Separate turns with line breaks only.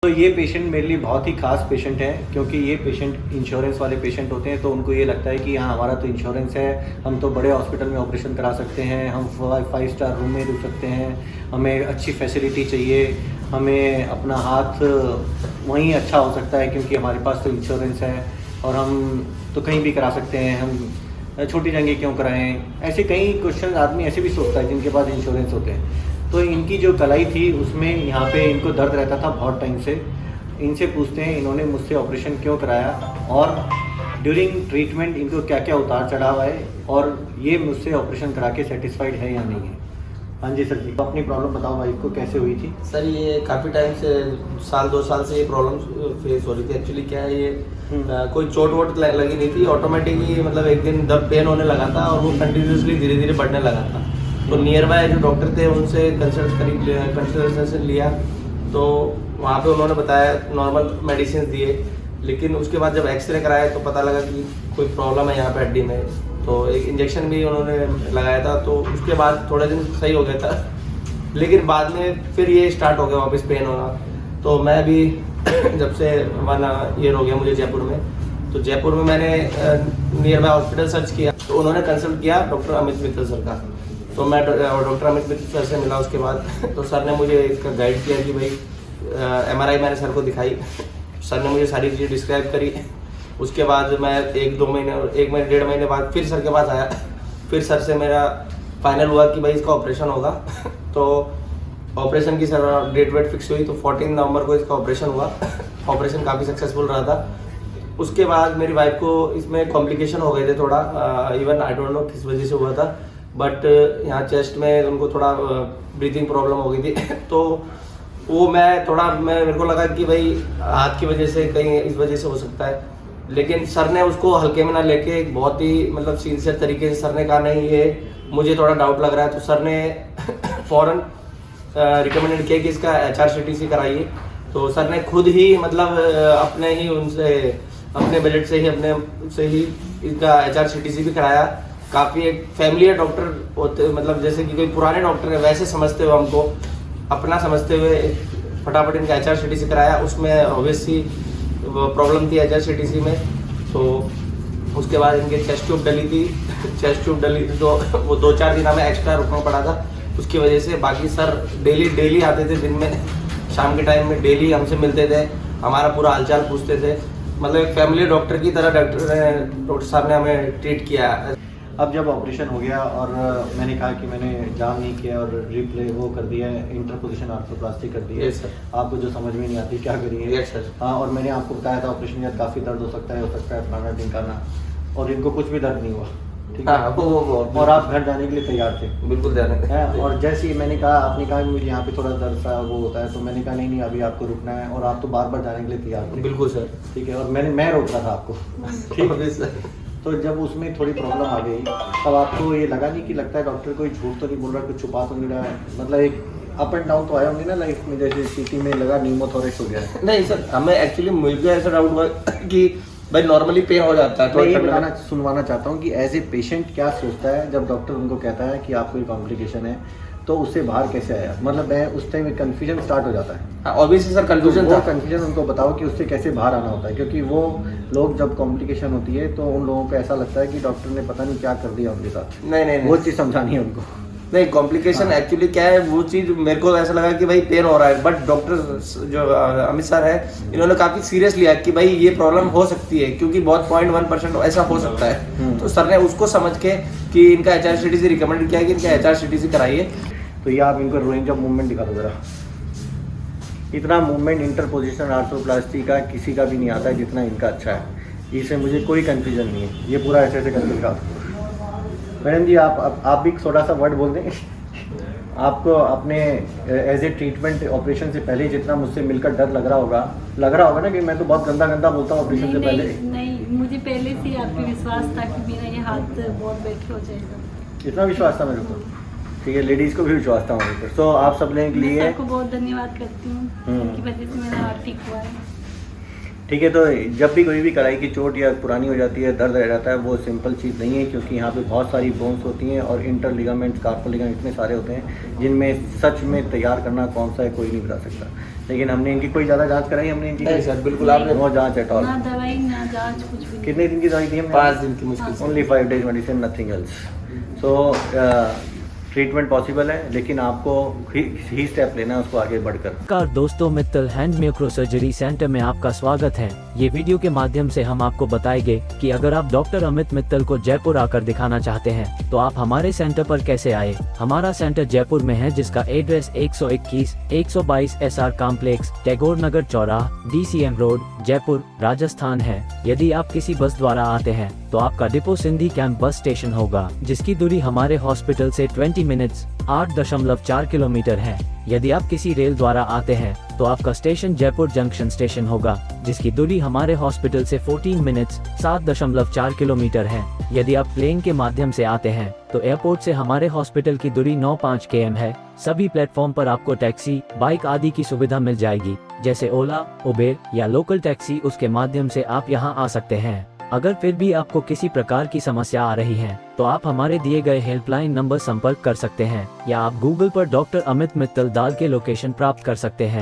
तो ये पेशेंट मेरे लिए बहुत ही खास पेशेंट है, क्योंकि ये पेशेंट इंश्योरेंस वाले पेशेंट होते हैं। तो उनको ये लगता है कि हाँ, हमारा तो इंश्योरेंस है, हम तो बड़े हॉस्पिटल में ऑपरेशन करा सकते हैं, हम 5 स्टार रूम में रुक सकते हैं, हमें अच्छी फैसिलिटी चाहिए, हमें अपना हाथ वहीं अच्छा हो सकता है क्योंकि हमारे पास तो इंश्योरेंस है, और हम तो कहीं भी करा सकते हैं, हम छोटी जगह क्यों कराएं। ऐसे कई क्वेश्चन आदमी ऐसे भी सोचता है जिनके पास इंश्योरेंस होते हैं। तो इनकी जो कलाई थी उसमें यहाँ पे इनको दर्द रहता था बहुत टाइम से। इनसे पूछते हैं इन्होंने मुझसे ऑपरेशन क्यों कराया और ड्यूरिंग ट्रीटमेंट इनको क्या क्या उतार चढ़ाव है, और ये मुझसे ऑपरेशन करा के सेटिस्फाइड है या नहीं है। हाँ जी सर जी, तो अपनी प्रॉब्लम बताओ वाइफ को कैसे हुई थी।
सर ये काफ़ी टाइम से 1-2 साल से ये प्रॉब्लम फेस हो रही थी। एक्चुअली क्या है ये कोई चोट वोट लगी नहीं थी, ऑटोमेटिकली मतलब एक दिन दर्द पेन होने लगा था और वो कंटिन्यूसली धीरे धीरे बढ़ने लगा था। तो नियर बाय जो डॉक्टर थे उनसे कंसल्टेशन लिया, तो वहाँ पे उन्होंने बताया, नॉर्मल मेडिसिन दिए, लेकिन उसके बाद जब एक्सरे कराया तो पता लगा कि कोई प्रॉब्लम है यहाँ पे हड्डी में। तो एक इंजेक्शन भी उन्होंने लगाया था, तो उसके बाद थोड़े दिन सही हो गया था, लेकिन बाद में फिर ये स्टार्ट हो गया वापस पेन होना। तो मैं भी जब से 1 ईयर हो गया मुझे जयपुर में, तो जयपुर में मैंने नियर बाय हॉस्पिटल सर्च किया, तो उन्होंने कंसल्ट किया डॉक्टर अमित मित्तल सर का। तो मैं डॉक्टर अमित मित्तल सर से मिला उसके बाद, तो सर ने मुझे इसका गाइड किया कि भाई MRI मैंने सर को दिखाई, सर ने मुझे सारी चीज़ें डिस्क्राइब करी। उसके बाद मैं 1-2 महीने 1-1.5 महीने बाद फिर सर के पास आया, फिर सर से मेरा फाइनल हुआ कि भाई इसका ऑपरेशन होगा। तो ऑपरेशन की सर डेट वेट फिक्स हुई, तो 14 नवंबर को इसका ऑपरेशन हुआ। ऑपरेशन काफ़ी सक्सेसफुल रहा था। उसके बाद मेरी वाइफ को इसमें कॉम्प्लिकेशन हो गए थे थोड़ा, इवन आई डोंट नो किस वजह से हुआ था, बट यहाँ चेस्ट में उनको थोड़ा ब्रीथिंग प्रॉब्लम हो गई थी। तो वो मेरे को लगा कि भाई हाथ की वजह से कहीं इस वजह से हो सकता है, लेकिन सर ने उसको हल्के में ना लेके एक बहुत ही मतलब सिंसियर तरीके से सर ने कहा नहीं ये मुझे थोड़ा डाउट लग रहा है। तो सर ने फ़ौरन रिकमेंडेड किया कि इसका HRCTC कराइए। तो सर ने खुद ही मतलब अपने बजट से ही इसका HRCTC भी कराया। काफ़ी एक फैमिली डॉक्टर होते, मतलब जैसे कि कोई पुराने डॉक्टर है वैसे समझते हुए, हमको अपना समझते हुए फटाफट इनका HRCTC कराया। उसमें ऑब्वियसली प्रॉब्लम थी HRCTC में, तो उसके बाद इनके चेस्ट ट्यूब डली थी। चेस्ट ट्यूब डली थी तो वो 2-4 दिन हमें एक्स्ट्रा रुकना पड़ा था उसकी वजह से। बाकी सर डेली आते थे, दिन में शाम के टाइम में डेली हमसे मिलते थे, हमारा पूरा हालचाल पूछते थे। मतलब एक फैमिली डॉक्टर की तरह डॉक्टर साहब ने हमें ट्रीट किया।
अब जब ऑपरेशन हो गया और मैंने कहा कि मैंने जाम नहीं किया और रिप्ले वो कर दिया है, इंटरपोजिशन आर्थ्रोप्लास्टी कर दी है।
Yes sir.
आपको जो समझ में नहीं आती क्या करिए।
Yes sir.
हाँ, और मैंने आपको बताया था ऑपरेशन के बाद काफ़ी दर्द हो सकता है फलाना ढिमकाना, और इनको कुछ भी दर्द नहीं हुआ। ठीक है।
हाँ, वो
और आप घर जाने के लिए तैयार थे।
बिल्कुल जाने
है। और जैसे ही मैंने कहा, आपने कहा कि मुझे यहाँ पे थोड़ा दर्द सा वो होता है, तो मैंने कहा नहीं अभी आपको रुकना है, और आप तो बार बार जाने के लिए तैयार थे।
बिल्कुल सर।
ठीक है। और मैं रोक रहा था आपको। ठीक है सर। तो जब उसमें थोड़ी प्रॉब्लम आ गई, तब आपको ये लगा नहीं कि लगता है डॉक्टर कोई झूठ तो नहीं बोल रहा, कुछ छुपा तो नहीं रहा है, मतलब एक अप एंड डाउन तो आया होंगे ना लाइफ में, जैसे CT में लगा न्यूमोथोरेक्स हो गया है।
नहीं सर, हमें एक्चुअली मुझे ऐसा डाउट हुआ कि भाई नॉर्मली पेन हो जाता है।
तो ये सुनवाना चाहता हूँ कि एज ए पेशेंट क्या सोचता है जब डॉक्टर उनको कहता है कि आपको ये कॉम्प्लिकेशन है, तो उससे बाहर कैसे आया। मतलब मैं उस टाइम कन्फ्यूजन स्टार्ट हो जाता है।
ऑब्वियसली सर कन्फ्यूजन था।
कन्फ्यूजन उनको बताओ कि उससे कैसे बाहर आना होता है, क्योंकि वो लोग जब कॉम्प्लिकेशन होती है तो उन लोगों को ऐसा लगता है कि डॉक्टर ने पता नहीं क्या कर दिया उनके साथ।
नहीं,
वो चीज़ समझानी है उनको।
नहीं, कॉम्प्लिकेशन एक्चुअली क्या है, वो चीज़ मेरे को ऐसा लगा कि भाई पेन हो रहा है, बट डॉक्टर जो अमित सर है इन्होंने काफ़ी सीरियस लिया कि भाई ये प्रॉब्लम हो सकती है, क्योंकि बहुत 0.1% ऐसा हो सकता है। तो सर ने उसको समझ के कि इनका HRCTC रिकमेंड किया कि इनका HRCTC कराइए।
तो ये आप इनको रोइंग ऑफ मूवमेंट दिखा दो जरा। इतना मूवमेंट इंटरपोजिशन आर्थ्रोप्लास्टी का किसी का भी नहीं आता है जितना इनका अच्छा है। इससे मुझे कोई कंफ्यूजन नहीं है। ये पूरा ऐसे करके दिखा दो। मैडम जी आप भी थोड़ा सा वर्ड बोल दें। आपको अपने एज ए ट्रीटमेंट ऑपरेशन से पहले जितना मुझसे मिलकर डर लग रहा होगा ना कि मैं तो बहुत गंदा बोलता हूँ ऑपरेशन से पहले।
नहीं, मुझे पहले से आप पे विश्वास था कि मेरा ये हाथ बहुत बेटर हो जाएगा।
इतना विश्वास था मेरे को। ठीक है, लेडीज़ को भी विश्वास था मेरे पर। तो आप सब लोगों के लिए
आपको बहुत धन्यवाद करती हूँ कि वजह से मेरा हाथ ठीक हुआ है।
ठीक है। तो जब भी कोई भी कलाई की चोट या पुरानी हो जाती है, दर्द रह जाता है, वो सिंपल चीज़ नहीं है, क्योंकि यहाँ पे बहुत सारी बोन्स होती हैं और इंटर लिगामेंट, कार्पल लिगामेंट इतने सारे होते हैं जिनमें सच में तैयार करना कौन सा है कोई नहीं बता सकता। लेकिन हमने इनकी कोई ज़्यादा जांच कराई हमने इनकी?
नहीं सर, बिल्कुल आपने
नो जांच एट ऑल।
ना दवाई ना जांच कुछ भी नहीं।
कितने दिन की दवाई दी हमने?
5 दिन की मुश्किल से।
Only 5 days medicine, nothing else. सो ट्रीटमेंट पॉसिबल है, लेकिन आपको ही स्टेप लेना है उसको आगे बढ़कर।
नमस्कार दोस्तों, Mittal hand micro surgery centre में आपका स्वागत है। ये वीडियो के माध्यम से हम आपको बताएंगे कि अगर आप डॉक्टर अमित मित्तल को जयपुर आकर दिखाना चाहते हैं तो आप हमारे सेंटर पर कैसे आए। हमारा सेंटर जयपुर में है, जिसका एड्रेस 121 122 SR कॉम्प्लेक्स, टैगोर नगर चौराहा, DCM रोड, जयपुर, राजस्थान है। यदि आप किसी बस द्वारा आते हैं तो आपका depot Sindhi camp bus station होगा, जिसकी दूरी हमारे हॉस्पिटल से 20 मिनट्स 8.4 किलोमीटर है। यदि आप किसी रेल द्वारा आते हैं तो आपका स्टेशन जयपुर जंक्शन स्टेशन होगा, जिसकी दूरी हमारे हॉस्पिटल से 14 मिनट्स 7.4 किलोमीटर है। यदि आप प्लेन के माध्यम से आते हैं तो एयरपोर्ट से हमारे हॉस्पिटल की दूरी 9.5 km है। सभी प्लेटफॉर्म पर आपको टैक्सी, बाइक आदि की सुविधा मिल जाएगी, जैसे ओला, उबेर या लोकल टैक्सी। उसके माध्यम से आप यहां आ सकते हैं। अगर फिर भी आपको किसी प्रकार की समस्या आ रही है तो आप हमारे दिए गए हेल्पलाइन नंबर संपर्क कर सकते हैं, या आप गूगल पर डॉक्टर अमित मित्तल डाल के लोकेशन प्राप्त कर सकते हैं।